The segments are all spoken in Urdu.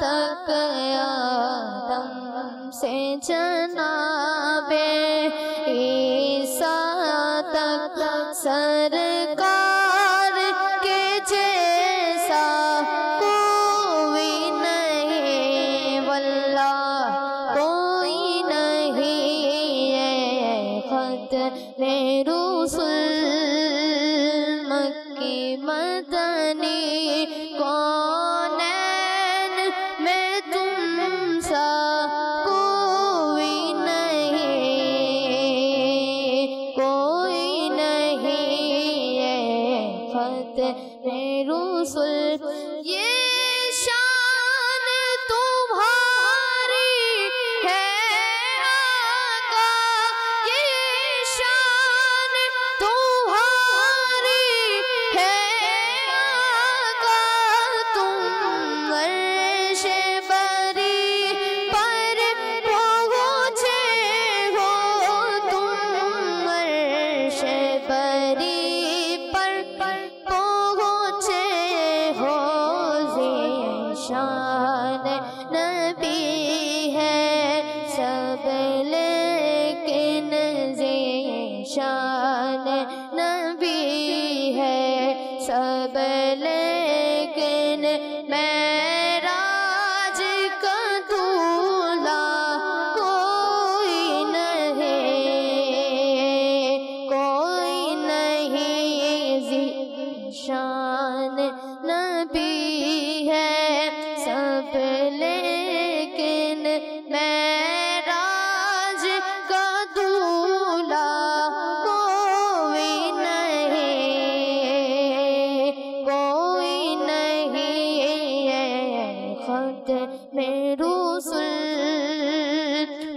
تک آدم سے جنابِ عیسیٰ تک سرکار کے جیسا کوئی نہیں، واللہ کوئی نہیں ہے ختم رسول مکی مدنی کونین میں تم سا کوئی نہیں ہے ختم رسول۔ یہ شان تمہاری ہے آقا، یہ شان تمہاری ہے آقا، تم عرش بری پر پہنچے ہو، تم عرش بری پر پہنچے ہو، شان نبی ہے سب لیکن شان نبی ہے سب لیکن معراج کا دولہا کوئی نہیں، شان نبی ہے سب لیکن معراج کا دولہا کوئی نہیں ہے ختم رسول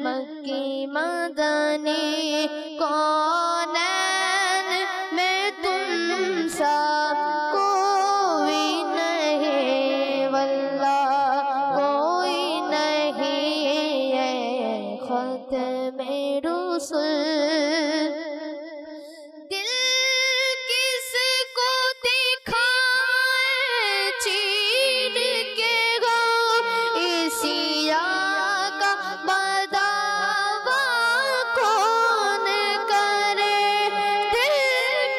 مکی مدنی کونین میں تم سا کوئی نہیں، واللہ کوئی نہیں ہے ختم رسول۔ دل کس کو دکھائے چیر کے گو عیسیٰ کا بداوا کون کرے، دل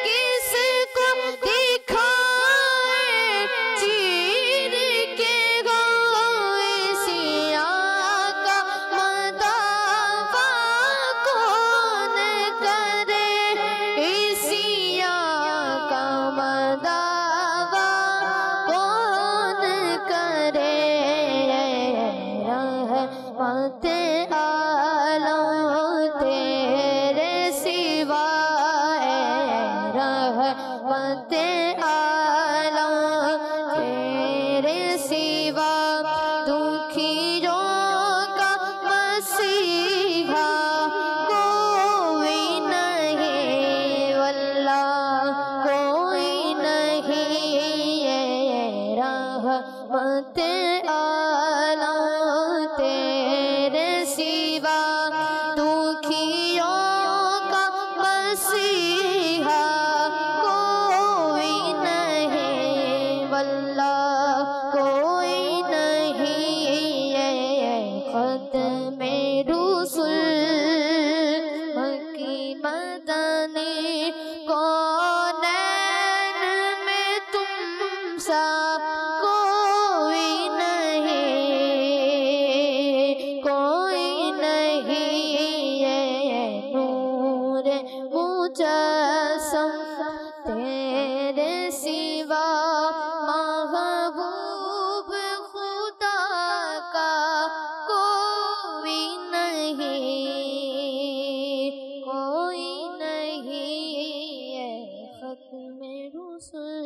کس کو دکھائے چیر کے گو عیسیٰ کا بداوا کون کرے، عیسیٰ کا بداوا کون کرے، رحمت عالم تیرے سوا رحمت عالم تیرے سوا، دکھیوں کا مسیحا کوئی نہیں، واللہ کوئی نہیں ہے رحمت عالم تیرے سوا، دکھیوں کا مسیحا کوئی نہیں، واللہ کوئی نہیں ہے ختم رسول مکی مدنی کونین میں تم سا کوئی نہیں ہے نور مجسم تیرے سوا، محبوب خدا کا کوئی نہیں ہے ختم رسول۔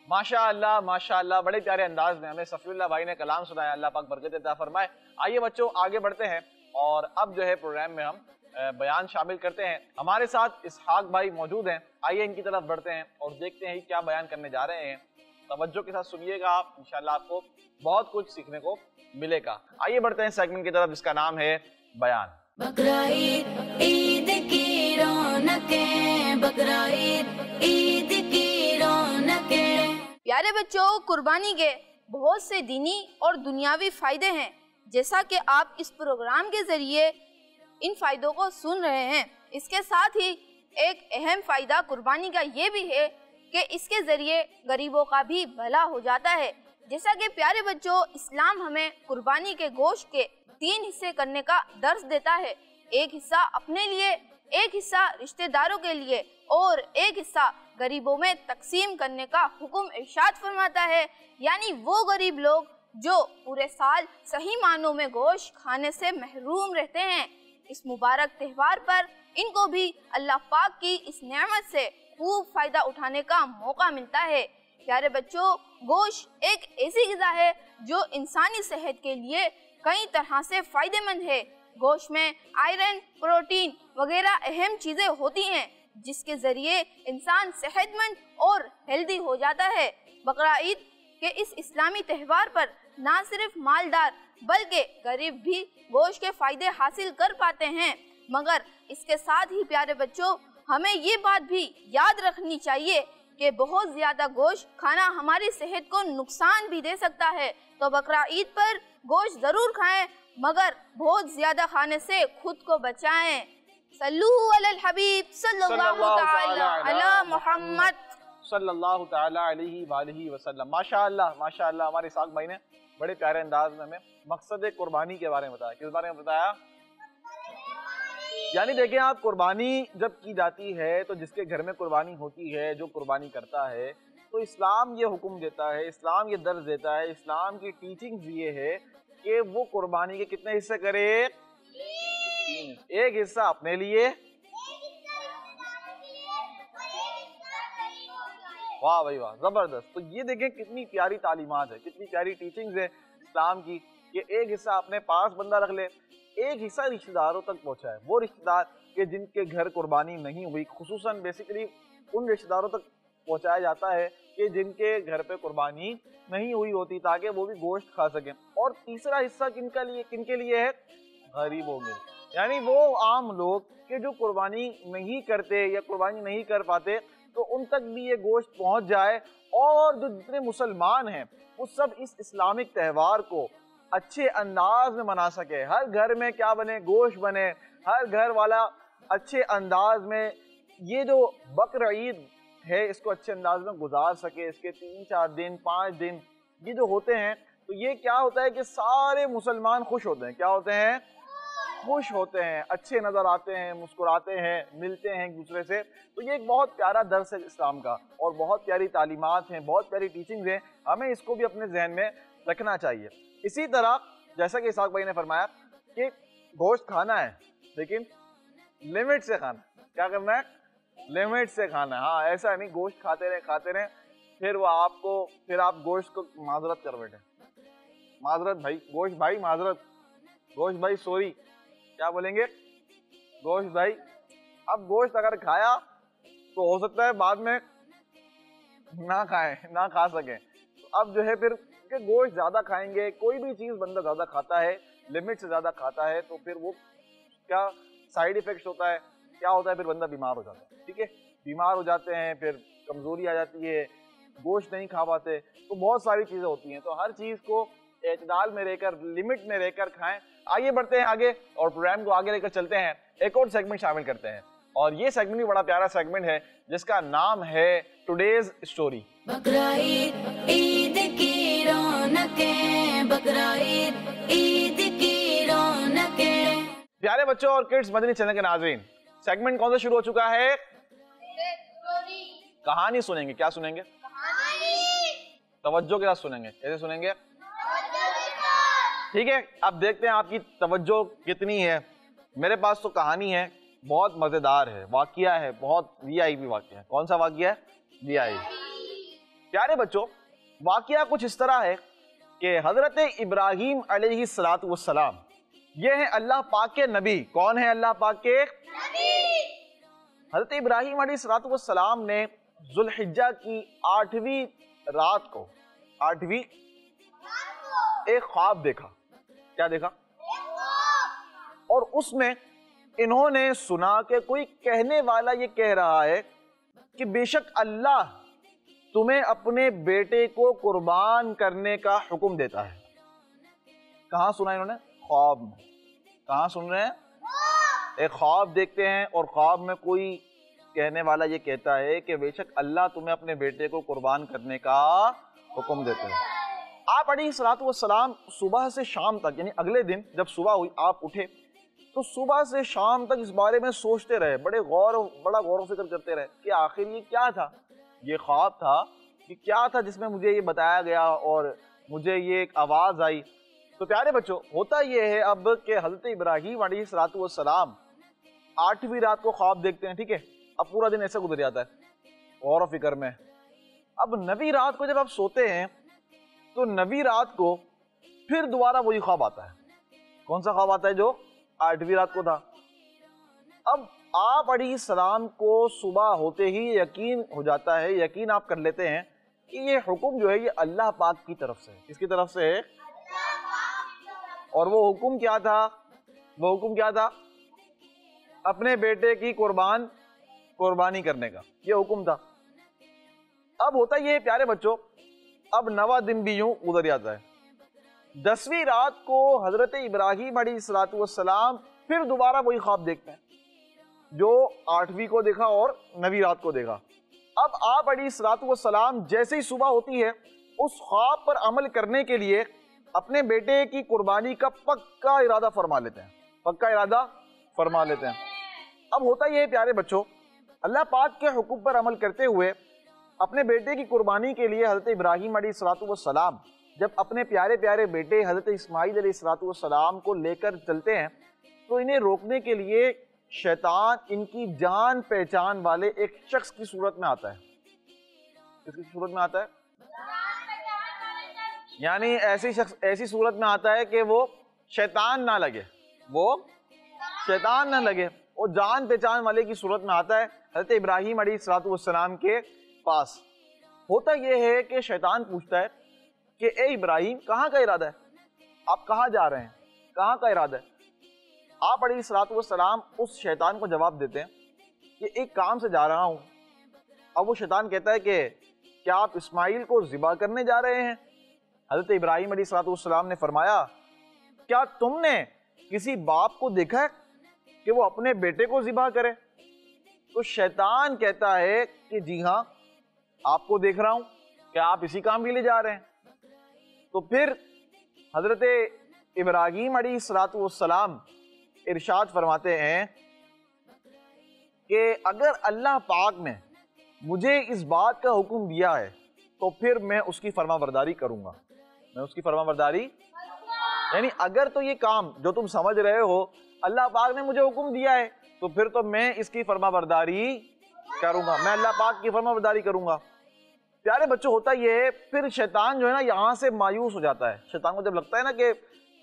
ماشاء اللہ بڑے پیارے انداز میں ہمیں صفی اللہ بھائی نے کلام سنایا، اللہ پاک برکت عطا فرمائے۔ آئیے بچوں آگے بڑھتے ہیں اور اب جو ہے پروگرام میں ہم بیان شامل کرتے ہیں۔ ہمارے ساتھ اسحاق بھائی موجود ہیں، آئیے ان کی طرف بڑھتے ہیں اور دیکھتے ہیں کیا بیان کرنے جا رہے ہیں۔ توجہ کے ساتھ سنیے گا آپ، انشاءاللہ آپ کو بہت کچھ سیکھنے کو ملے گا۔ آئیے بڑھتے ہیں سیگمنٹ کی طرف جس کا نام ہے بیان۔ بقرعید عید کی رونقیں، بقرعید عید کی رونقیں۔ پیارے بچوں، قربانی کے بہت سے دینی اور دنیاوی فائدے ہیں، جیسا کہ آپ اس پروگرام کے ذریعے ان فائدوں کو سن رہے ہیں۔ اس کے ساتھ ہی ایک اہم فائدہ قربانی کا یہ بھی ہے کہ اس کے ذریعے غریبوں کا بھی بھلا ہو جاتا ہے۔ جیسا کہ پیارے بچوں، اسلام ہمیں قربانی کے گوشت کے 3 حصے کرنے کا درس دیتا ہے، ایک حصہ اپنے لیے، ایک حصہ رشتہ داروں کے لیے اور ایک حصہ غریبوں میں تقسیم کرنے کا حکم ارشاد فرماتا ہے۔ یعنی وہ غریب لوگ جو پورے سال صحیح معنوں میں گوشت کھانے سے محروم رہتے ہیں، اس مبارک تہوار پر ان کو بھی اللہ پاک کی اس نعمت سے خوب فائدہ اٹھانے کا موقع ملتا ہے۔ پیارے بچوں، گوشت ایک ایسی غذا ہے جو انسانی صحت کے لیے کئی طرح سے فائدہ مند ہے۔ گوشت میں آئرن، پروٹین وغیرہ اہم چیزیں ہوتی ہیں جس کے ذریعے انسان صحت مند اور ہیلدی ہو جاتا ہے۔ بقرعید کے اس اسلامی تہوار پر نہ صرف مالدار بلکہ غریب بھی گوشت کے فائدے حاصل کر پاتے ہیں، مگر اس کے ساتھ ہی پیارے بچوں، ہمیں یہ بات بھی یاد رکھنی چاہیے کہ بہت زیادہ گوشت کھانا ہماری صحت کو نقصان بھی دے سکتا ہے۔ تو بقرعید پر گوشت ضرور کھائیں، مگر بہت زیادہ کھانے سے خود کو بچائیں۔ صلو علی الحبیب صلی اللہ تعالی علی محمد صلی اللہ تعالی علیہ وآلہ وسلم۔ ماشاءاللہ ماشاءاللہ، ہمارے اسحاق بھائی نے بڑے پیارے انداز میں ہمیں مقصد قربانی کے بارے میں بتایا۔ کس بارے میں بتایا؟ یعنی دیکھیں آپ، قربانی جب کی جاتی ہے تو جس کے گھر میں قربانی ہوتی ہے، جو قربانی کرتا ہے، تو اسلام یہ حکم دیتا ہے، اسلام یہ درس دیتا ہے، اسلام کی ٹیچنگز یہ ہے کہ وہ قربانی کے کتنے حصے کرے؟ 3۔ ایک حصہ اپنے لیے، واہ بھائی واہ، زبردست۔ تو یہ دیکھیں کتنی پیاری تعلیمات ہے، کتنی پیاری ٹیچنگز ہے اسلام کی کہ ایک حصہ اپنے پاس بندہ رکھ لے، ایک حصہ رشتہ داروں تک پہنچائے۔ وہ رشتہ دار کہ جن کے گھر قربانی نہیں ہوئی، خصوصاً بیسیکلی ان رشتہ داروں تک پہنچایا جاتا ہے کہ جن کے گھر پہ قربانی نہیں ہوئی ہوتی، تاکہ وہ بھی گوشت کھا سکیں۔ اور تیسرا حصہ کن کے لیے ہے؟ غریبوں میں، یعنی وہ عام لوگ کہ جو قربانی نہیں کرتے یا قربانی نہیں کر پاتے، تو ان تک بھی یہ گوشت پہنچ جائے، اور جو جتنے مسلمان ہیں وہ سب اس اسلامک تہوار کو اچھے انداز میں منا سکے۔ ہر گھر میں کیا بنے؟ گوشت بنے، ہر گھر والا اچھے انداز میں یہ جو بقرعید ہے اس کو اچھے انداز میں گزار سکے۔ اس کے 3-4 دن 5 دن یہ جو ہوتے ہیں، تو یہ کیا ہوتا ہے کہ سارے مسلمان خوش ہوتے ہیں۔ کیا ہوتے ہیں؟ خوش ہوتے ہیں، اچھے نظر آتے ہیں، مسکراتے ہیں، ملتے ہیں ایک دوسرے سے۔ تو یہ ایک بہت پیارا درس ہے اسلام کا، اور بہت پیاری تعلیمات ہیں، بہت پیاری ٹیچنگز ہیں، ہمیں اس کو بھی اپنے ذہن میں رکھنا چاہیے۔ اسی طرح جیسا کہ اسحاق بھائی نے فرمایا کہ گوشت کھانا ہے لیکن لمٹ سے کھانا ہے۔ کیا کرنا ہے؟ لمٹ سے کھانا ہے۔ ہاں، ایسا نہیں گوشت کھاتے رہے پھر وہ پھر آپ گوشت کو معذرت کر بیٹھے، معذرت بھائی، گوشت بھائی معذرت، گوشت بھائی سوری، کیا بولیں گے؟ گوشت بھائی۔ اب گوشت اگر کھایا تو ہو سکتا ہے بعد میں نہ کھائیں، نہ کھا سکیں۔ اب جو ہے پھر کہ گوشت زیادہ کھائیں گے، کوئی بھی چیز بندہ زیادہ کھاتا ہے، لمٹ سے زیادہ کھاتا ہے، تو پھر وہ کیا سائیڈ ایفیکٹس ہوتا ہے؟ کیا ہوتا ہے؟ پھر بندہ بیمار ہو جاتا ہے۔ ٹھیک ہے، بیمار ہو جاتے ہیں، پھر کمزوری آ جاتی ہے، گوشت نہیں کھا پاتے، تو بہت ساری چیزیں ہوتی ہیں۔ تو ہر چیز کو اعتدال میں رہ کر، لمٹ میں رہ کر کھائیں۔ آئیے بڑھتے ہیں آگے اور پروگرام کو آگے لے کر چلتے ہیں، ایک اور سیگمنٹ شامل کرتے ہیں، اور یہ سیگمنٹ بھی بڑا پیارا سیگمنٹ ہے جس کا نام ہے ٹوڈیز اسٹوری۔ بقرعید عید کی رونقیں، بقرعید عید کی رونقیں۔ پیارے بچوں اور کڈز مدنی چینل کے ناظرین، سیگمنٹ کون سا شروع ہو چکا ہے؟ کہانی سنیں گے۔ کیا سنیں گے؟ توجہ کے ساتھ سنیں گے۔ کیسے سنیں گے؟ ٹھیک ہے، اب دیکھتے ہیں آپ کی توجہ کتنی ہے۔ میرے پاس تو کہانی ہے، بہت مزیدار ہے، واقعہ ہے، بہت وی آئی پی واقعہ ہے۔ کون سا واقعہ ہے؟ وی آئی پی۔ پیارے بچوں، واقعہ کچھ اس طرح ہے کہ حضرت ابراہیم علیہ السلام یہ ہیں اللہ پاک کے نبی۔ کون ہے اللہ پاک کے نبی؟ حضرت ابراہیم علیہ السلام نے ذوالحجہ کی 8ویں رات کو ایک خواب دیکھا۔ کیا دیکھا؟ اور اس میں انہوں نے سنا کہ کوئی کہنے والا یہ کہہ رہا ہے کہ بے شک اللہ تمہیں اپنے بیٹے کو قربان کرنے کا حکم دیتا ہے. کہاں سنا انہوں نے؟ خواب میں. کہاں سن رہے ہیں؟ ایک خواب دیکھتے ہیں اور خواب میں کوئی کہنے والا یہ کہتا ہے کہ بے شک اللہ تمہیں اپنے بیٹے کو قربان کرنے کا حکم دیتے ہیں. آپ علیہ الصلوۃ والسلام صبح سے شام تک، یعنی اگلے دن جب صبح ہوئی آپ اٹھے تو صبح سے شام تک اس بارے میں سوچتے رہے، بڑا غور و فکر کرتے رہے کہ آخر یہ کیا تھا، یہ خواب تھا، یہ کیا تھا جس میں مجھے یہ بتایا گیا اور مجھے یہ ایک آواز آئی. تو پیارے بچوں، ہوتا یہ ہے اب کہ حضرت ابراہیم علیہ الصلوۃ والسلام 8ویں رات کو خواب دیکھتے ہیں. ٹھیک ہے، اب پورا دن ایسے گزر جاتا ہے غور و فکر میں. اب 9ویں رات کو جب آپ سوتے ہیں تو 9ویں رات کو پھر دوبارہ وہی خواب آتا ہے. کون سا خواب آتا ہے؟ جو 8ویں رات کو تھا. اب آپ علیہ السلام کو صبح ہوتے ہی یقین ہو جاتا ہے، یقین آپ کر لیتے ہیں کہ یہ حکم جو ہے یہ اللہ پاک کی طرف سے ہے. کس کی طرف سے ہے؟ اور وہ حکم کیا تھا؟ وہ حکم کیا تھا؟ اپنے بیٹے کی قربانی کرنے کا یہ حکم تھا. اب ہوتا یہ ہے پیارے بچوں، اب 9واں دن بھی یوں گزر جاتا ہے. 10ویں رات کو حضرت ابراہیم علیہ الصلوۃ والسلام پھر دوبارہ وہی خواب دیکھتے ہیں جو 8ویں کو دیکھا اور 9ویں رات کو دیکھا. اب آپ علیہ الصلوۃ والسلام جیسے ہی صبح ہوتی ہے اس خواب پر عمل کرنے کے لیے اپنے بیٹے کی قربانی کا پکا ارادہ فرما لیتے ہیں. اب ہوتا یہ ہے پیارے بچوں، اللہ پاک کے حکم پر عمل کرتے ہوئے اپنے بیٹے کی قربانی کے لیے حضرت ابراہیم علیہ الصلوۃ والسلام جب اپنے پیارے پیارے بیٹے حضرت اسماعیل علیہ الصلوۃ والسلام کو لے کر چلتے ہیں تو انہیں روکنے کے لیے شیطان ان کی جان پہچان والے ایک شخص کی صورت میں آتا ہے. کس کی صورت میں آتا ہے؟ یعنی ایسی صورت میں آتا ہے کہ وہ شیطان نہ لگے، وہ جان پہچان والے کی صورت میں آتا ہے حضرت ابراہیم علیہ الصلوۃ والسلام کے پاس. ہوتا یہ ہے کہ شیطان پوچھتا ہے کہ اے ابراہیم، کہاں کا ارادہ ہے؟ آپ کہاں جا رہے ہیں؟ کہاں کا ارادہ ہے؟ آپ علیہ الصلوۃ والسلام اس شیطان کو جواب دیتے ہیں کہ ایک کام سے جا رہا ہوں. اب وہ شیطان کہتا ہے کہ کیا آپ اسماعیل کو ذبح کرنے جا رہے ہیں؟ حضرت ابراہیم علیہ الصلوۃ والسلام نے فرمایا کیا تم نے کسی باپ کو دیکھا ہے کہ وہ اپنے بیٹے کو ذبح کرے؟ تو شیطان کہتا ہے کہ جی ہاں، آپ کو دیکھ رہا ہوں کہ آپ اسی کام کے لیے جا رہے ہیں. تو پھر حضرت ابراہیم علیہ الصلوۃ والسلام ارشاد فرماتے ہیں کہ اگر اللہ پاک نے مجھے اس بات کا حکم دیا ہے تو پھر میں اس کی فرما برداری کروں گا. یعنی اگر تو یہ کام جو تم سمجھ رہے ہو اللہ پاک نے مجھے حکم دیا ہے تو پھر تو میں اس کی فرما برداری کروں گا، میں اللہ پاک کی فرما برداری کروں گا. پیارے بچوں، ہوتا یہ ہے پھر شیطان جو ہے نا یہاں سے مایوس ہو جاتا ہے. شیطان کو جب لگتا ہے نا کہ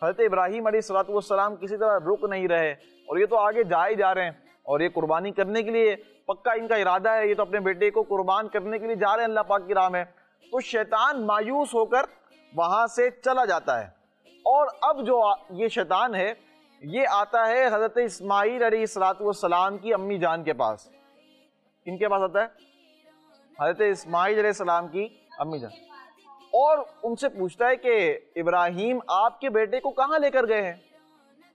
حضرت ابراہیم علیہ الصلوۃ والسلام کسی طرح رک نہیں رہے اور یہ تو آگے جا ہی جا رہے ہیں اور یہ قربانی کرنے کے لیے پکا ان کا ارادہ ہے، یہ تو اپنے بیٹے کو قربان کرنے کے لیے جا رہے ہیں اللہ پاک کی راہ میں، تو شیطان مایوس ہو کر وہاں سے چلا جاتا ہے. اور اب جو یہ شیطان ہے یہ آتا ہے حضرت اسماعیل علیہ الصلوۃ والسلام کی امی جان کے پاس. ان کے پاس آتا ہے حضرت اسماعیل علیہ السلام کی امی جان، اور ان سے پوچھتا ہے کہ ابراہیم آپ کے بیٹے کو کہاں لے کر گئے ہیں؟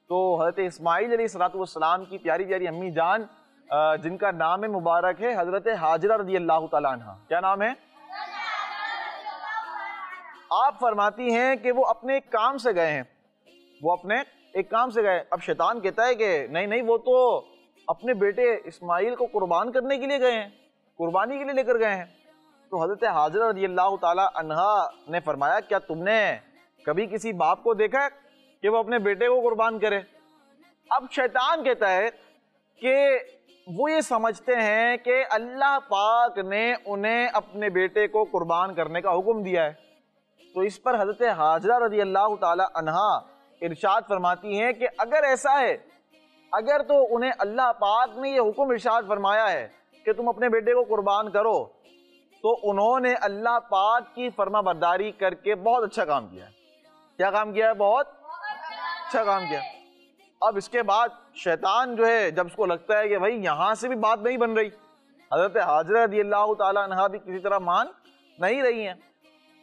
تو حضرت اسماعیل علیہ الصلوۃ والسلام کی پیاری پیاری امی جان جن کا نام مبارک ہے حضرت ہاجرہ رضی اللہ تعالیٰ عنہ. کیا نام ہے؟ آپ فرماتی ہیں کہ وہ اپنے ایک کام سے گئے ہیں، اب شیطان کہتا ہے کہ نہیں وہ تو اپنے بیٹے اسماعیل کو قربان کرنے کے لیے گئے ہیں، قربانی کے لیے لے کر گئے ہیں. تو حضرت ہاجرہ رضی اللہ تعالی عنہا نے فرمایا کیا تم نے کبھی کسی باپ کو دیکھا ہے کہ وہ اپنے بیٹے کو قربان کرے؟ اب شیطان کہتا ہے کہ وہ یہ سمجھتے ہیں کہ اللہ پاک نے انہیں اپنے بیٹے کو قربان کرنے کا حکم دیا ہے. تو اس پر حضرت ہاجرہ رضی اللہ تعالی عنہا ارشاد فرماتی ہیں کہ اگر ایسا ہے، اگر تو انہیں اللہ پاک نے یہ حکم ارشاد فرمایا ہے کہ تم اپنے بیٹے کو قربان کرو تو انہوں نے اللہ پاک کی فرما برداری کر کے بہت اچھا کام کیا ہے. کیا کام کیا ہے؟ بہت اچھا کام کیا. اب اس کے بعد شیطان جو ہے جب اس کو لگتا ہے کہ بھائی یہاں سے بھی بات نہیں بن رہی، حضرت ہاجرہ رضی اللہ تعالی عنہا بھی کسی طرح مان نہیں رہی ہیں۔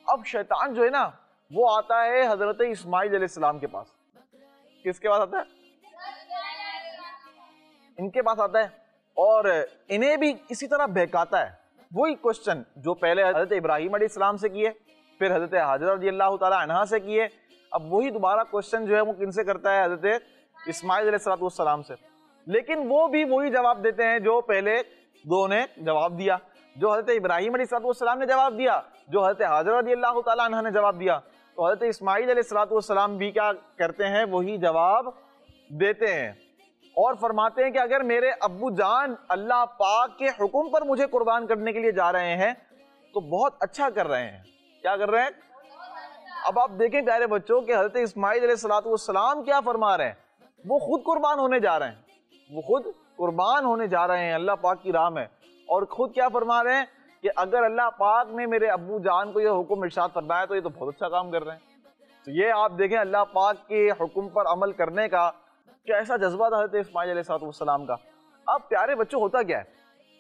اب شیطان جو ہے نا وہ آتا ہے حضرت اسماعیل علیہ السلام کے پاس۔ کس کے پاس آتا ہے؟ ان کے پاس آتا ہے اور انہیں بھی اسی طرح بہکاتا ہے، وہی کوشچن جو پہلے حضرت ابراہیم علیہ السلام سے کیے، پھر حضرت حاجرہ رضی اللہ تعالی عنہا سے کیے، اب وہی دوبارہ کوشچن جو ہے وہ کن سے کرتا ہے؟ حضرت اسماعیل علیہ السلام سے۔ لیکن وہ بھی وہی جواب دیتے ہیں جو پہلے دو نے جواب دیا، جو حضرت ابراہیم علیہ السلام نے جواب دیا، جو حضرت حاجرہ رضی اللہ تعالی عنہا نے جواب دیا، تو حضرت اسماعیل علیہ السلام بھی کیا کرتے ہیں؟ وہی جواب دیتے ہیں اور فرماتے ہیں کہ اگر میرے ابو جان اللہ پاک کے حکم پر مجھے قربان کرنے کے لیے جا رہے ہیں تو بہت اچھا کر رہے ہیں۔ کیا کر رہے ہیں؟ اب آپ دیکھیں پیارے بچوں کہ حضرت اسماعیل علیہ السلام کیا فرما رہے ہیں؟ وہ خود قربان ہونے جا رہے ہیں، وہ خود قربان ہونے جا رہے ہیں اللہ پاک کی راہ میں، اور خود کیا فرما رہے ہیں کہ اگر اللہ پاک نے میرے ابو جان کو یہ حکم ارشاد فرمایا تو یہ تو بہت اچھا کام کر رہے ہیں۔ تو یہ آپ دیکھیں اللہ پاک کے حکم پر عمل کرنے کا کیسا جذبہ تھا حضرت اسماعیل علیہ السلام کا۔ اب پیارے بچوں ہوتا کیا ہے؟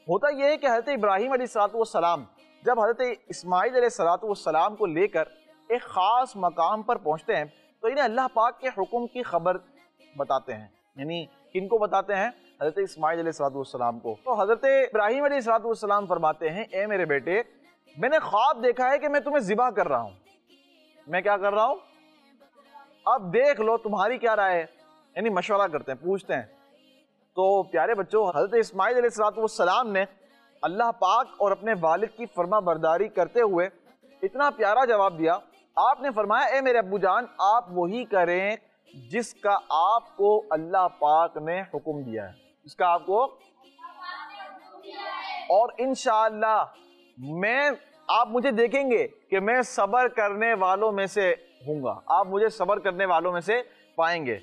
ہوتا یہ ہے کہ حضرت ابراہیم علیہ السلام جب حضرت اسماعیل علیہ السلام کو لے کر ایک خاص مقام پر پہنچتے ہیں تو انہیں اللہ پاک کے حکم کی خبر بتاتے ہیں، یعنی کن کو بتاتے ہیں؟ حضرت اسماعیل علیہ السلام کو۔ تو حضرت ابراہیم علیہ السلام فرماتے ہیں اے میرے بیٹے، میں نے خواب دیکھا ہے کہ میں تمہیں ذبح کر رہا ہوں۔ میں کیا کر رہا ہوں؟ اب دیکھ لو تمہاری کیا رائے ہے، یعنی مشورہ کرتے ہیں، پوچھتے ہیں۔ تو پیارے بچوں حضرت اسماعیل علیہ السلام نے اللہ پاک اور اپنے والد کی فرما برداری کرتے ہوئے اتنا پیارا جواب دیا۔ آپ نے فرمایا اے میرے ابو جان، آپ وہی کریں جس کا آپ کو اللہ پاک نے حکم دیا ہے، جس کا آپ کو، اور انشاءاللہ آپ مجھے دیکھیں گے کہ میں صبر کرنے والوں میں سے ہوں گا، آپ مجھے صبر کرنے والوں میں سے پائیں گے۔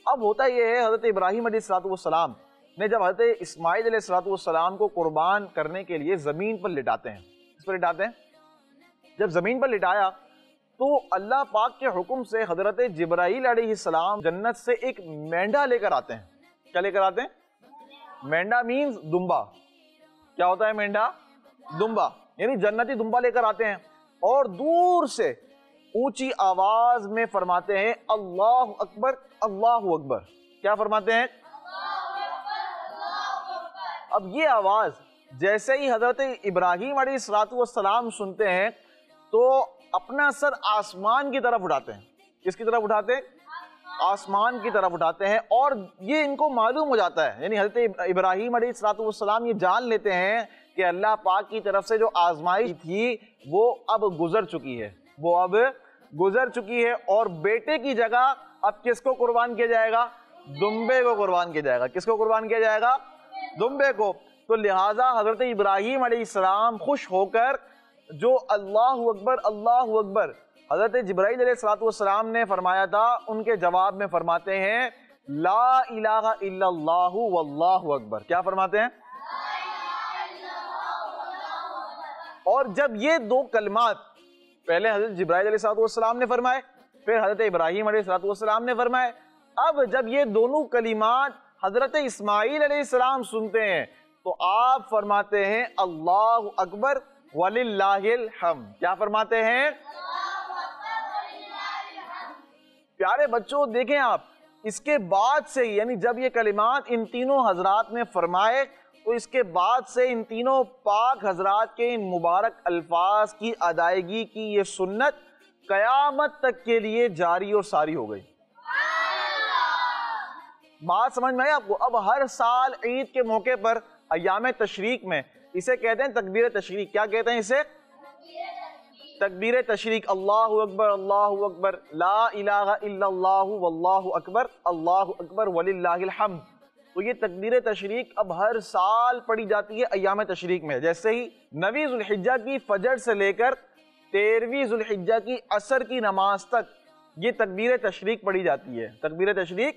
اب ہوتا یہ ہے حضرت ابراہیم علیہ السلام نے جب حضرت اسماعیل علیہ السلام کو قربان کرنے کے لیے زمین پر لٹاتے ہیں، اس پر لٹاتے ہیں، جب زمین پر لٹایا تو اللہ پاک کے حکم سے حضرت جبرائیل علیہ السلام جنت سے ایک مینڈا لے کر آتے ہیں۔ کیا لے کر آتے ہیں؟ مینڈا مینز دمبا۔ کیا ہوتا ہے مینڈا؟ دمبا، یعنی جنتی دمبا لے کر آتے ہیں اور دور سے اونچی آواز میں فرماتے ہیں اللہ اکبر اللہ اکبر۔ کیا فرماتے ہیں؟ اب یہ آواز جیسے ہی حضرت ابراہیم علیہ السلام سنتے ہیں تو اپنا سر آسمان کی طرف اٹھاتے ہیں۔ کس کی طرف اٹھاتے ہیں؟ آسمان کی طرف اٹھاتے ہیں، اور یہ ان کو معلوم ہو جاتا ہے، یعنی حضرت ابراہیم علیہ السلام یہ جان لیتے ہیں کہ اللہ پاک کی طرف سے جو آزمائش تھی وہ اب گزر چکی ہے، وہ اب گزر چکی ہے، اور بیٹے کی جگہ اب کس کو قربان کیا جائے گا؟ دمبے کو قربان کیا جائے گا۔ کس کو قربان کیا جائے گا؟ دمبے کو۔ تو لہٰذا حضرت ابراہیم علیہ السلام خوش ہو کر جو اللہ اکبر اللہ اکبر حضرت جبرائیل علیہ السلام نے فرمایا تھا ان کے جواب میں فرماتے ہیں لا الہ الا اللہ واللہ اکبر۔ کیا فرماتے ہیں؟ اور جب یہ دو کلمات پہلے حضرت جبرائیل علیہ السلام نے فرمائے، پھر حضرت ابراہیم علیہ السلام نے فرمائے، اب جب یہ دونوں کلمات حضرت اسماعیل علیہ السلام سنتے ہیں تو آپ فرماتے ہیں اللہ اکبر وللہ الحمد۔ کیا فرماتے ہیں؟ پیارے بچوں دیکھیں آپ، اس کے بعد سے یعنی جب یہ کلمات ان تینوں حضرات نے فرمائے تو اس کے بعد سے ان تینوں پاک حضرات کے ان مبارک الفاظ کی ادائیگی کی یہ سنت قیامت تک کے لیے جاری اور ساری ہو گئی۔ بات سمجھ میں آئی آپ کو؟ اب ہر سال عید کے موقع پر ایام تشریق میں اسے کہتے ہیں تکبیر تشریق۔ کیا کہتے ہیں اسے؟ تکبیر تشریق، اللہ اکبر لا الہ الا اللہ واللہ اکبر وللہ الحمد۔ تو یہ تکبیر تشریق اب ہر سال پڑھی جاتی ہے ایام تشریق میں، جیسے ہی 9 ذو الحجہ کی فجر سے لے کر 13 ذو الحجہ کی عصر کی نماز تک یہ تکبیر تشریق پڑھی جاتی ہے، تکبیر تشریق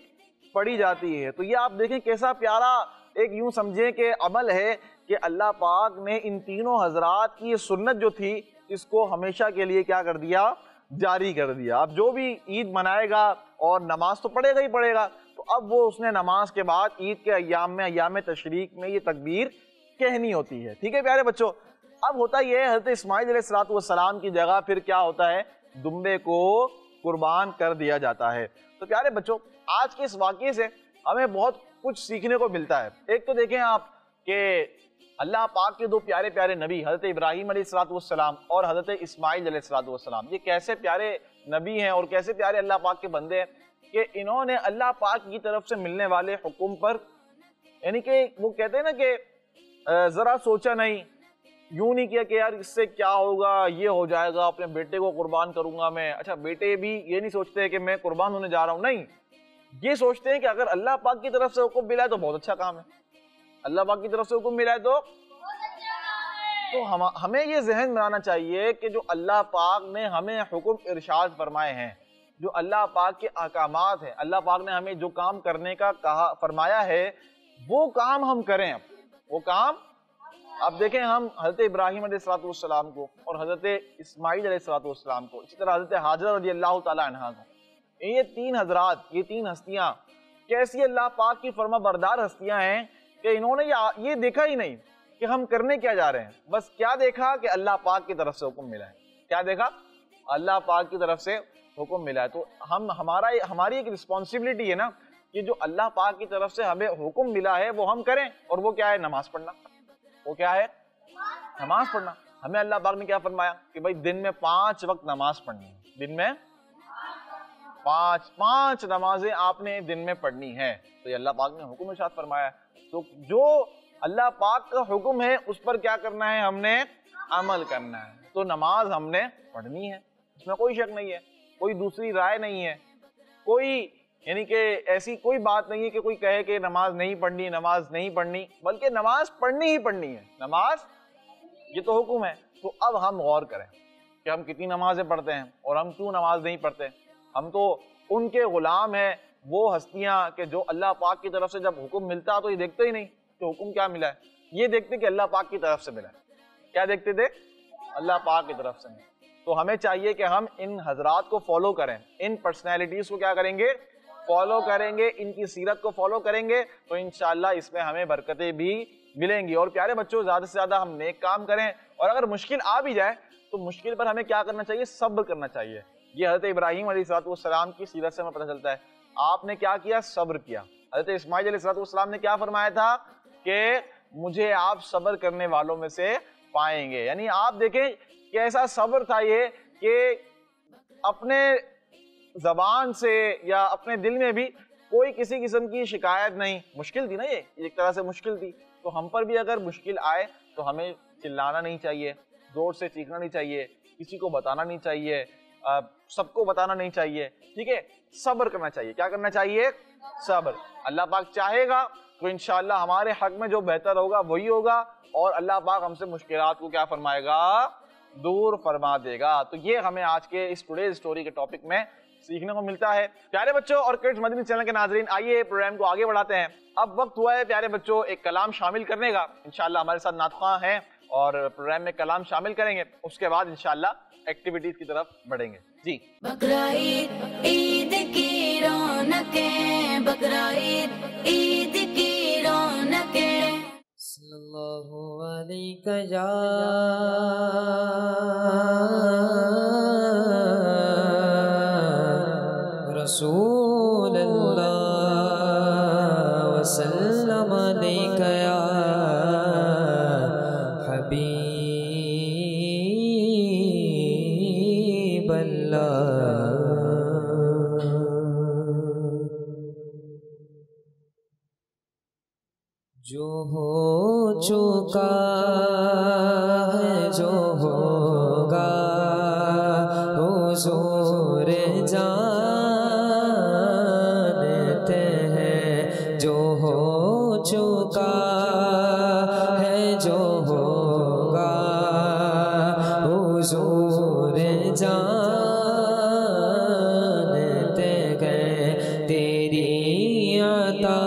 پڑھی جاتی ہے۔ تو یہ آپ دیکھیں کیسا پیارا ایک یوں سمجھیں کہ عمل ہے کہ اللہ پاک نے ان تینوں حضرات کی یہ سنت جو تھی اس کو ہمیشہ کے لیے کیا کر دیا؟ جاری کر دیا۔ اب جو بھی عید منائے گا اور نماز تو پڑھے گا ہی پڑھے گا، تو اب وہ اس نے نماز کے بعد عید کے ایام میں ایام تشریق میں یہ تکبیر کہنی ہوتی ہے۔ ٹھیک ہے پیارے بچوں؟ اب ہوتا یہ ہے حضرت اسماعیل علیہ السلام کی جگہ پھر کیا ہوتا ہے, دمبے کو قربان کر دیا جاتا ہے. تو پیارے بچوں, آج کے اس واقعے سے ہمیں بہت کچھ سیکھنے کو ملتا ہے. ایک تو دیکھیں آپ کہ اللہ پاک کے دو پیارے پیارے نبی حضرت ابراہیم علیہ السلام اور حضرت اسماعیل علیہ السلام, یہ کیسے پیارے نبی ہیں اور کیسے پیارے اللہ پاک کے بندے ہیں کہ انہوں نے اللہ پاک کی طرف سے ملنے والے حکم پر, یعنی کہ وہ کہتے ہیں نا کہ ذرا سوچا نہیں, یوں نہیں کیا کہ یار اس سے کیا ہوگا, یہ ہو جائے گا, اپنے بیٹے کو قربان کروں گا میں. اچھا, بیٹے بھی یہ نہیں سوچتے کہ میں قربان ہونے جا رہا ہوں, نہیں, یہ سوچتے ہیں کہ اگر اللہ پاک کی طرف سے حکم ملا ہے تو بہت اچھا کام ہے, اللہ پاک کی طرف سے حکم ملا ہے تو ہمیں یہ ذہن بنانا چاہیے کہ جو اللہ پاک نے ہمیں حکم ارشاد فرمائے ہیں, جو اللہ پاک کے احکامات ہیں, اللہ پاک نے ہمیں جو کام کرنے کا کہا فرمایا ہے, وہ کام ہم کریں. وہ کام اب دیکھیں, ہم حضرت ابراہیم علیہ السلام کو اور حضرت اسماعیل علیہ السلام کو, اسی طرح حضرت حاجرہ رضی اللہ تعالیٰ عنہا کو, یہ تین حضرات, یہ تین ہستیاں کیسی اللہ پاک کی فرما بردار ہستیاں ہیں کہ انہوں نے یہ دیکھا ہی نہیں کہ ہم کرنے کیا جا رہے ہیں, بس کیا دیکھا کہ اللہ پاک کی طرف سے حکم ملا ہے. کیا دیکھا؟ اللہ پاک کی طرف سے حکم ملا ہے. تو ہماری ایک رسپانسبلٹی ہے نا کہ جو اللہ پاک کی طرف سے ہمیں حکم ملا ہے وہ ہم کریں, اور وہ کیا ہے؟ نماز پڑھنا. وہ کیا ہے؟ نماز پڑھنا. ہمیں اللہ پاک نے کیا فرمایا کہ بھائی دن میں 5 وقت نماز پڑھنی ہے, دن میں 5 نمازیں آپ نے دن میں پڑھنی ہے. تو یہ اللہ پاک نے حکم ارشاد فرمایا ہے. تو جو اللہ پاک کا حکم ہے اس پر کیا کرنا ہے؟ ہم نے عمل کرنا ہے. تو نماز ہم نے پڑھنی ہے, اس میں کوئی شک نہیں ہے, کوئی دوسری رائے نہیں ہے, کوئی یعنی کہ ایسی کوئی بات نہیں ہے کہ کوئی کہے کہ نماز نہیں پڑھنی, نماز نہیں پڑھنی, بلکہ نماز پڑھنی ہی پڑھنی ہے. نماز یہ تو حکم ہے. تو اب ہم غور کریں کہ ہم کتنی نمازیں پڑھتے ہیں اور ہم کیوں نماز نہیں پڑھتے. ہم تو ان کے غلام ہیں, وہ ہستیاں کہ جو اللہ پاک کی طرف سے جب حکم ملتا تو یہ دیکھتے ہی نہیں کہ حکم کیا ملا ہے, یہ دیکھتے کہ اللہ پاک کی طرف سے ملا ہے. کیا دیکھتے تھے؟ اللہ پاک کی طرف سے. تو ہمیں چاہیے کہ ہم ان حضرات کو فالو کریں, ان پرسنالٹیز کو کیا کریں گے؟ فالو کریں گے, ان کی سیرت کو فالو کریں گے, تو انشاءاللہ اس میں ہمیں برکتیں بھی ملیں گی. اور پیارے بچوں, زیادہ سے زیادہ ہم نیک کام کریں, اور اگر مشکل آ بھی جائے تو مشکل پر ہمیں کیا کرنا چاہیے؟ صبر کرنا چاہیے. یہ حضرت ابراہیم علیہ السلام کی سیرت سے ہمیں پتہ چلتا ہے. آپ نے کیا کیا؟ صبر کیا. حضرت اسماعیل علیہ السلام نے کیا فرمایا تھا کہ مجھے آپ صبر کرنے والوں میں سے پائیں گے. یعنی آپ دیکھیں کیسا صبر تھا یہ کہ اپنے زبان سے یا اپنے دل میں بھی کوئی کسی قسم کی شکایت نہیں. مشکل تھی نا, یہ ایک طرح سے مشکل تھی. تو ہم پر بھی اگر مشکل آئے تو ہمیں چلانا نہیں چاہیے, زور سے چیخنا نہیں چاہیے, کسی کو بتانا نہیں چاہیے, سب کو بتانا نہیں چاہیے. ٹھیک ہے, صبر کرنا چاہیے. کیا کرنا چاہیے؟ صبر. اللہ پاک چاہے گا تو انشاءاللہ ہمارے حق میں جو بہتر ہوگا وہی ہوگا, اور اللہ پاک ہم سے مشکلات کو کیا فرمائے گا؟ دور فرما دے گا. تو یہ ہمیں آج کے اس ٹوڈے اسٹوری کے ٹاپک میں سیکھنے کو ملتا ہے. پیارے بچوں اور کڈز مدنی چینل کے ناظرین, آئیے پروگرام کو آگے بڑھاتے ہیں. اب وقت ہوا ہے پیارے بچوں ایک کلام شامل کرنے کا. انشاءاللہ ہمارے ساتھ نعت خواں ہیں اور پروگرام میں کلام شامل کریں گے. اس کے بعد انشاءاللہ ایکٹیویٹیز کی طرف بڑھیں گے. جی, بقرعید عید کی رونقیں, بقرعید عید کی رونقیں. صلی اللہ علیہ یا رسول اللہ وسلم علیک یا حبیب اللہ. جو ہو چکا ہے جو ہوگا حضور جانتے ہیں, جو ہو چکا ہے جو ہوگا حضور جانتے ہیں. تیری عطا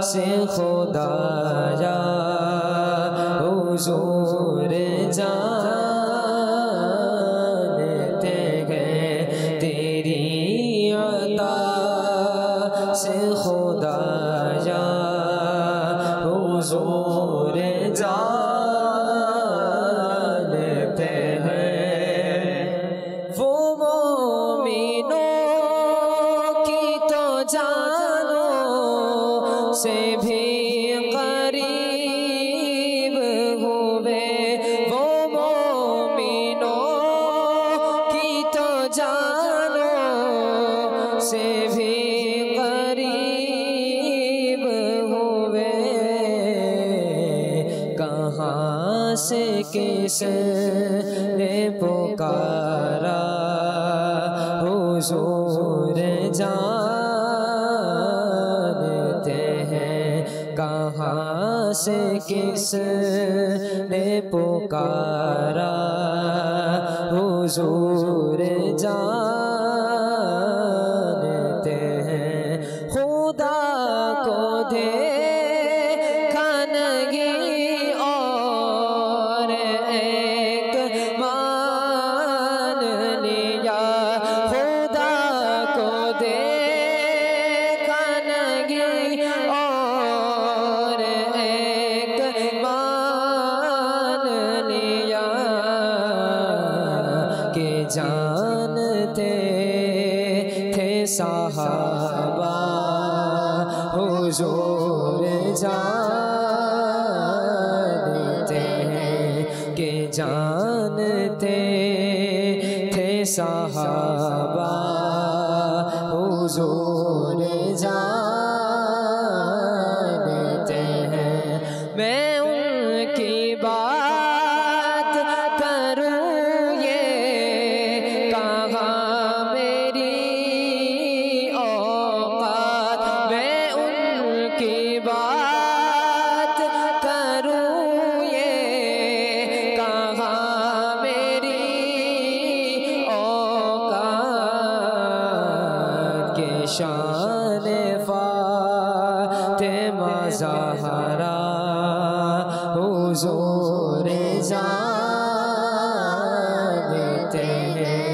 سے خدا یا حضور جانتے ہیں, تیری عطا سے خدا یا حضور جانتے سے کس نے پکارا حضور جانتے ہیں کہاں سے کس نے پکارا حضور جانتے ہیں خدا کو دیکھا نہیں اور ایک مان لیا خدا کو دیکھا نہیں اور ایک مان لیا کہ جانتے تھے صحابہ حضور جانتے ہیں کہ جانتے تھے صحابہ حضور جانتے ہیں میں ان کی بات کروں یہ کہاں میری اوقات میں ان کی بات کروں یہ کہاں میری اوقات کے شان فاطمہ زہرا حضور جانتے ہیں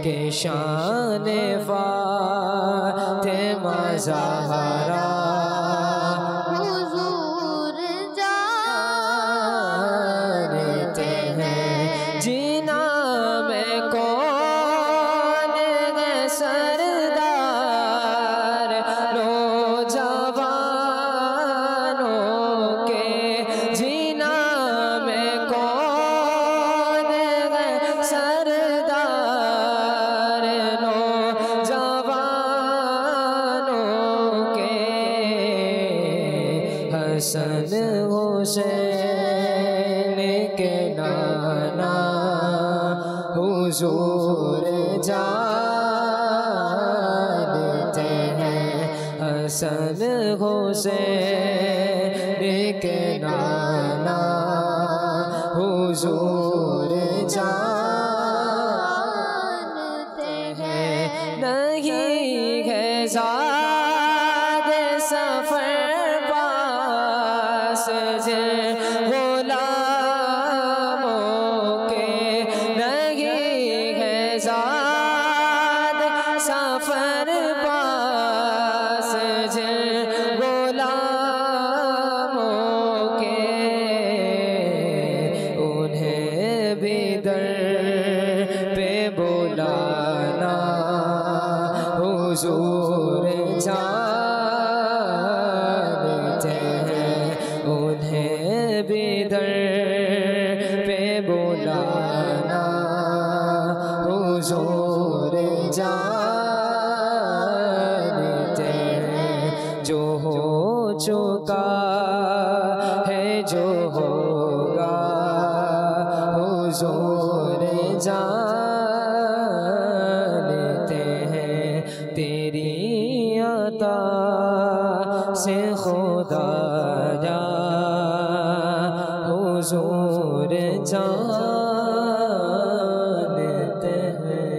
کہ شان فاطمہ زہرا حضور جانتے ہیں جینا میں کون ہے سردار نوجوانوں کے جینا میں کون ہے سردار نوجوانوں کے حسن حسین کے نانا حضور جانتے ہیں حسن حسین کے نانا حضور جانتے ہیں نہیں ہے زاد سفر پاس جن غلاموں کے نہیں ہے زاد سفر پاس جن غلاموں کے انہیں بھی در پہ بلانا حضور جانتے ہیں انہیں بھی در پہ بلانا حضور جانتے ہیں جو ہو چکا ہے جو ہوگا حضور جانتے ہیں تیری عطا سے خدا جا حضور جانتے ہیں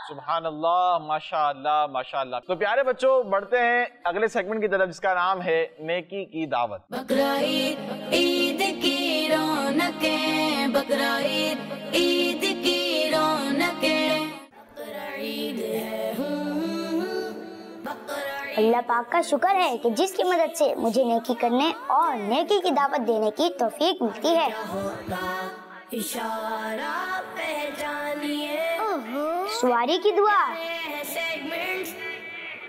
سبحان اللہ ماشاء اللہ ماشاء اللہ. تو پیارے بچوں بڑھتے ہیں اگلے سیگمنٹ کی طرف جس کا نام ہے نیکی کی دعوت. بقرعید عید کی رونقیں بقرعید عید کی رونقیں بقرعید ہے اللہ پاک کا شکر ہے کہ جس کی مدد سے مجھے نیکی کرنے اور نیکی کی دعوت دینے کی توفیق ملتی ہے. اشارہ پہچانیے سواری کی دعا. سیگمنٹ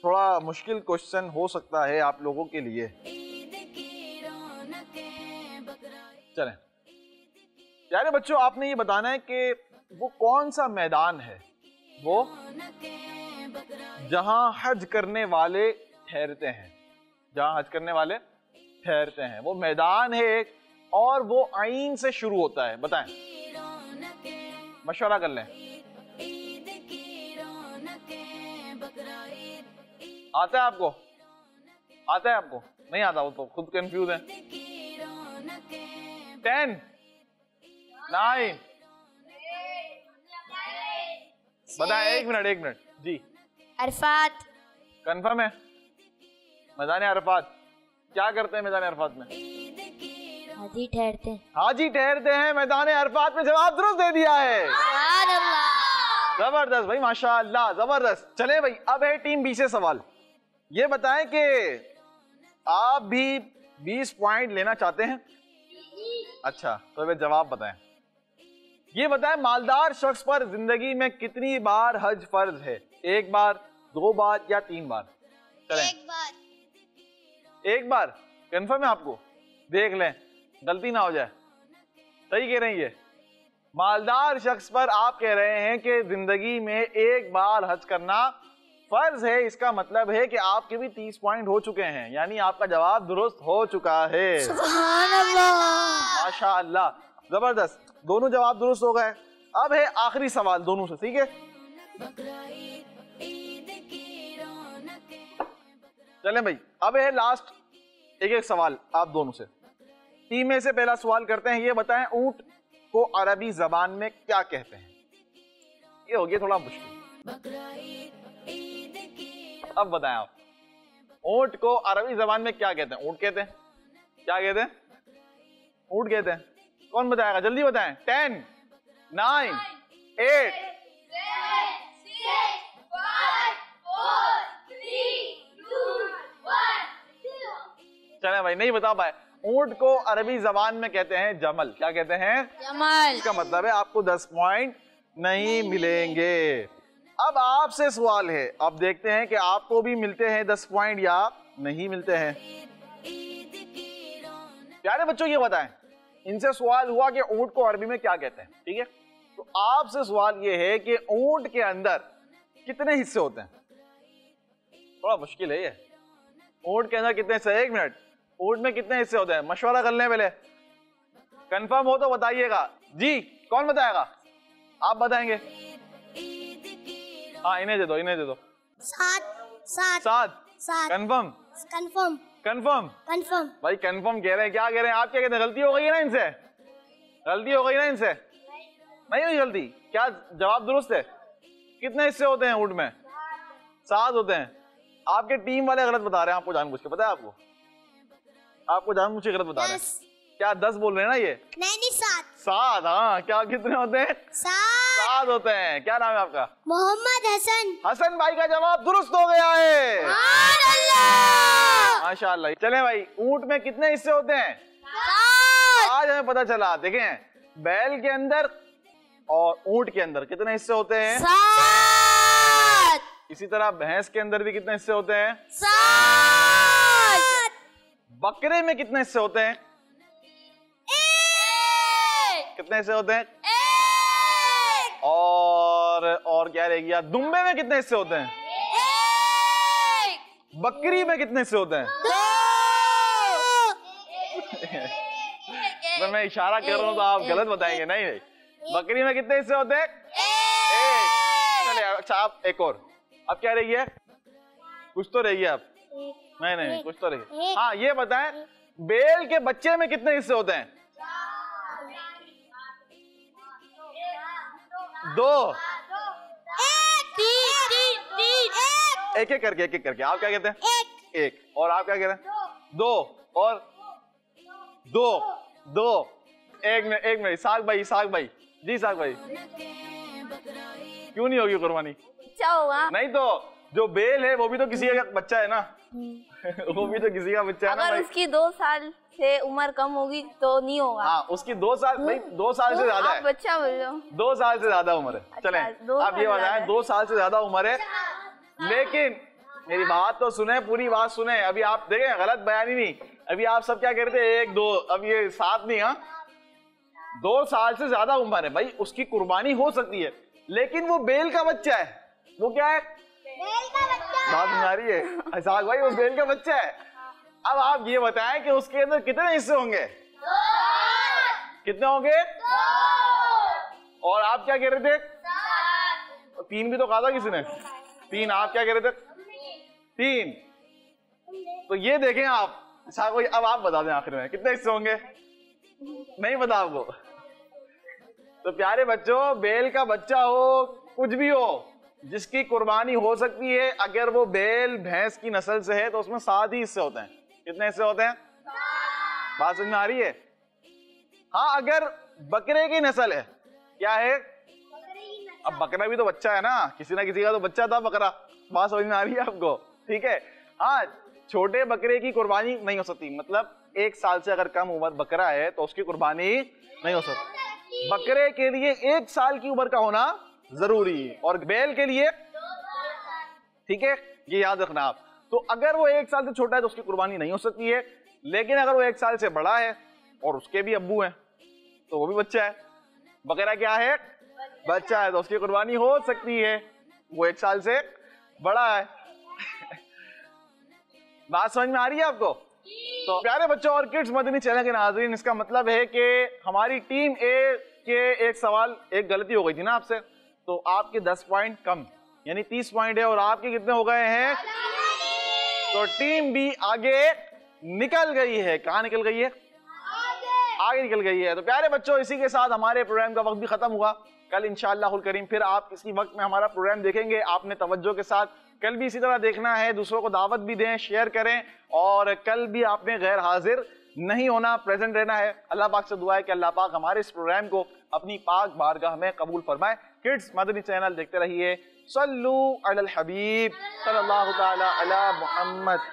تھوڑا مشکل کوشچن ہو سکتا ہے آپ لوگوں کے لیے. چلیں پیارے بچوں، آپ نے یہ بتانا ہے کہ وہ کون سا میدان ہے وہ جہاں حج کرنے والے ٹھہرتے ہیں. جہاں حج کرنے والے ٹھہرتے ہیں وہ میدان ہے ایک، اور وہ عین سے شروع ہوتا ہے. بتائیں، مشورہ کر لیں. آتا ہے آپ کو؟ آتا ہے آپ کو؟ نہیں آتا، وہ تو خود کنفیوز ہے. 10 9 بتائیں. ایک منٹ جی. عرفات. کنفرم ہے؟ میدان عرفات. کیا کرتے ہیں میدان عرفات میں؟ حاجی ٹھہرتے. حاجی ٹھہرتے ہیں میدان عرفات میں. جواب درست دے دیا ہے. سبحان اللہ. زبردست بھائی، ماشاء اللہ، زبردست. چلیں بھائی، اب ہے ٹیم بی سے سوال. یہ بتائیں کہ آپ بھی 20 پوائنٹ لینا چاہتے ہیں؟ اچھا تو پھر جواب بتائیں. یہ بتائیں مالدار شخص پر زندگی میں کتنی بار حج فرض ہے؟ 1 بار، 2 بار یا 3 بار؟ چلیں. ایک بار. کنفرم ہے آپ کو؟ دیکھ لیں غلطی نہ ہو جائے. صحیح کہہ رہے ہیں. یہ مالدار شخص پر آپ کہہ رہے ہیں کہ زندگی میں 1 بار حج کرنا فرض ہے. اس کا مطلب ہے کہ آپ کے بھی 30 پوائنٹ ہو چکے ہیں، یعنی آپ کا جواب درست ہو چکا ہے. سبحان اللہ. ماشاء اللہ، زبردست. دونوں جواب درست ہو گئے. اب ہے آخری سوال دونوں سے، ٹھیک ہے؟ چلیں بھائی، اب ہے لاسٹ ایک سوال آپ دونوں سے. ٹیم میں سے پہلا سوال کرتے ہیں. یہ بتائیں اونٹ کو عربی زبان میں کیا کہتے ہیں؟ یہ ہو گیا تھوڑا مشکل. اب بتائیں آپ، اونٹ کو عربی زبان میں کیا کہتے ہیں؟ اونٹ کہتے ہیں. کیا کہتے ہیں؟ اونٹ کہتے ہیں. کون بتائے گا؟ جلدی بتائیں. 10 9 8 چلیں بھائی، نہیں بتا پائے. اونٹ کو عربی زبان میں کہتے ہیں جمل. کیا کہتے ہیں؟ جمل. اس کا مطلب ہے آپ کو 10 پوائنٹ نہیں ملیں گے. اب آپ سے سوال ہے، اب دیکھتے ہیں کہ آپ کو بھی ملتے ہیں 10 پوائنٹ یا نہیں ملتے ہیں. پیارے بچوں یہ بتائیں، ان سے سوال ہوا کہ اونٹ کو عربی میں کیا کہتے ہیں، ٹھیک ہے؟ تو آپ سے سوال یہ ہے کہ اونٹ کے اندر کتنے حصے ہوتے ہیں؟ تھوڑا مشکل ہے یہ. اونٹ کے اندر کتنے حصے؟ 1 منٹ. اونٹ میں کتنے حصے ہوتے ہیں؟ مشورہ کر لیں پہلے. کنفرم ہو تو بتائیے گا. جی کون بتائے گا؟ آپ بتائیں گے؟ ہاں انہیں دے دو، انہیں دے دو. 7. کنفرم؟ کنفرم بھائی، کنفرم کہہ رہے ہیں. کیا کہہ رہے ہیں آپ؟ کیا کہتے ہیں؟ غلطی ہو گئی ہے نا ان سے؟ غلطی ہو گئی نا ان سے؟ نہیں ہوئی غلطی. کیا جواب درست ہے؟ کتنے حصے ہوتے ہیں اونٹ میں؟ 7 ہوتے ہیں. آپ کے ٹیم والے غلط بتا رہے ہیں آپ کو جان بوجھ کے. پتا ہے آپ کو؟ آپ کو جان بوجھ کے غلط بتا رہے ہیں. کیا 10 بول رہے ہیں نا یہ؟ نہیں 7. ہاں کیا کتنے ہوتے ہیں؟ 7 ہوتے ہیں. کیا نام ہے آپ کا؟ محمد حسن. حسن بھائی کا جواب درست ہو گیا ہے. ماشاء اللہ. چلیں بھائی، اونٹ میں کتنے حصے ہوتے ہیں؟ آج ہمیں پتا چلا. دیکھیں بیل کے اندر اور اونٹ کے اندر کتنے حصے ہوتے ہیں؟ 7. اسی طرح بھینس کے اندر بھی کتنے حصے ہوتے ہیں؟ 7. بکرے میں کتنے حصے ہوتے ہیں؟ کتنے حصے ہوتے ہیں؟ اور کیا رہ گیا؟ دمبے میں کتنے حصے ہوتے ہیں؟ بکری میں کتنے حصے ہوتے ہیں؟ میں اشارہ کر رہا ہوں تو آپ غلط بتائیں گے. نہیں بھائی، بکری میں کتنے حصے ہوتے ہیں؟ چلے اچھا، آپ ایک اور. اب کیا رہ گیا؟ کچھ تو رہ گیا. آپ نہیں کچھ تو رہ گیا. ہاں یہ بتائیں بیل کے بچے میں کتنے حصے ہوتے ہیں؟ 2. ایک ایک کر کے. آپ کیا کہتے ہیں؟ 1. اور آپ کیا کہتے ہیں؟ 2. اور 2. ایک منٹ. ساگ بھائی. جی ساگ بھائی، کیوں نہیں ہوگی قربانی؟ کیا ہوگا؟ نہیں تو جو بیل ہے وہ بھی تو کسی کا بچہ ہے نا. وہ بھی تو کسی کا بچہ ہے نا. اگر اس کی 2 سال سے عمر کم ہوگی تو نہیں ہوگا. ہاں اس کی 2 سال، بھائی 2 سال سے زیادہ ہے. بچہ بول رہے ہو. 2 سال سے زیادہ عمر ہے. چلیں اب یہ بتائیں 2 سال سے زیادہ عمر ہے، لیکن میری بات تو سنیں, پوری بات سنیں. ابھی آپ دیکھیں غلط بیانی نہیں, ابھی آپ سب کیا کہہ رہے تھے 1 2, اب یہ 7 نہیں, ہاں 2 سال سے زیادہ عمر ہے بھائی, اس کی قربانی ہو سکتی ہے, لیکن وہ بیل کا بچہ ہے. وہ کیا ہے؟ بیل کا بچہ. بات سن رہی ہے اسحاق بھائی, وہ بیل کا بچہ ہے. اب آپ یہ بتائیں کہ اس کے اندر کتنے حصے ہوں گے؟ کتنے ہوں گے؟ اور آپ کیا کہہ رہے تھے؟ 3 بھی تو کہا تھا کسی نے, 3. آپ کیا کہہ رہے تھے؟ 3. تو یہ دیکھیں آپ اسحاق بھائی, اب آپ بتا دیں آخر میں کتنے حصے ہوں گے؟ نہیں پتا آپ کو؟ تو پیارے بچوں, بیل کا بچہ ہو کچھ بھی ہو, جس کی قربانی ہو سکتی ہے, اگر وہ بیل بھینس کی نسل سے ہے تو اس میں 7 ہی حصے ہوتے ہیں. کتنے حصے ہوتے ہیں؟ بات سمجھ میں آ رہی ہے؟ ہاں اگر بکرے کی نسل ہے, کیا ہے؟ اب بکرا بھی تو بچہ ہے نا, کسی نہ کسی کا تو بچہ تھا بکرا. بات سمجھ میں آ رہی ہے آپ کو؟ ٹھیک ہے. ہاں چھوٹے بکرے کی قربانی نہیں ہو سکتی, مطلب 1 سال سے اگر کم عمر بکرا ہے تو اس کی قربانی نہیں ہو سکتی. بکرے کے لیے 1 سال کی عمر کا ہونا ضروری ہے, اور بیل کے لیے, ٹھیک ہے, یہ یاد رکھنا آپ. تو اگر وہ 1 سال سے چھوٹا ہے تو اس کی قربانی نہیں ہو سکتی ہے, لیکن اگر وہ 1 سال سے بڑا ہے اور اس کے بھی ابو ہیں تو وہ بھی بچہ ہے. بکرا کیا ہے؟ بچہ ہے, تو اس کی قربانی ہو سکتی ہے, وہ 1 سال سے بڑا ہے. بات سمجھ میں آ رہی ہے آپ کو؟ تو پیارے بچوں اور کڈز مدنی چینل کے ناظرین, اس کا مطلب ہے کہ ہماری ٹیم اے کے ایک سوال, ایک غلطی ہو گئی تھی نا آپ سے, تو آپ کے 10 پوائنٹ کم, یعنی 30 پوائنٹ ہے, اور آپ کے کتنے ہو گئے ہیں؟ تو ٹیم بی آگے نکل گئی ہے. کہاں نکل گئی ہے؟ آگے نکل گئی ہے. تو پیارے بچوں, اسی کے ساتھ ہمارے پروگرام کا وقت بھی ختم ہوا. کل انشاءاللہ الکریم پھر آپ اسی وقت میں ہمارا پروگرام دیکھیں گے. آپ نے توجہ کے ساتھ کل بھی اسی طرح دیکھنا ہے, دوسروں کو دعوت بھی دیں, شیئر کریں, اور کل بھی آپ نے غیر حاضر نہیں ہونا, پریزنٹ رہنا ہے. اللہ پاک سے دعا ہے کہ اللہ پاک ہمارے اس پروگرام کو اپنی پاک بارگاہ میں قبول فرمائے. کڈز مدنی چینل دیکھتے رہیے. صلو علی الحبیب صلی اللہ تعالی علی محمد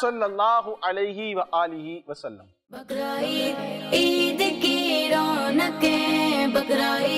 صلی اللہ علیہ وآلہ وسلم. بقرعید عید کی رونقیں, بقرعید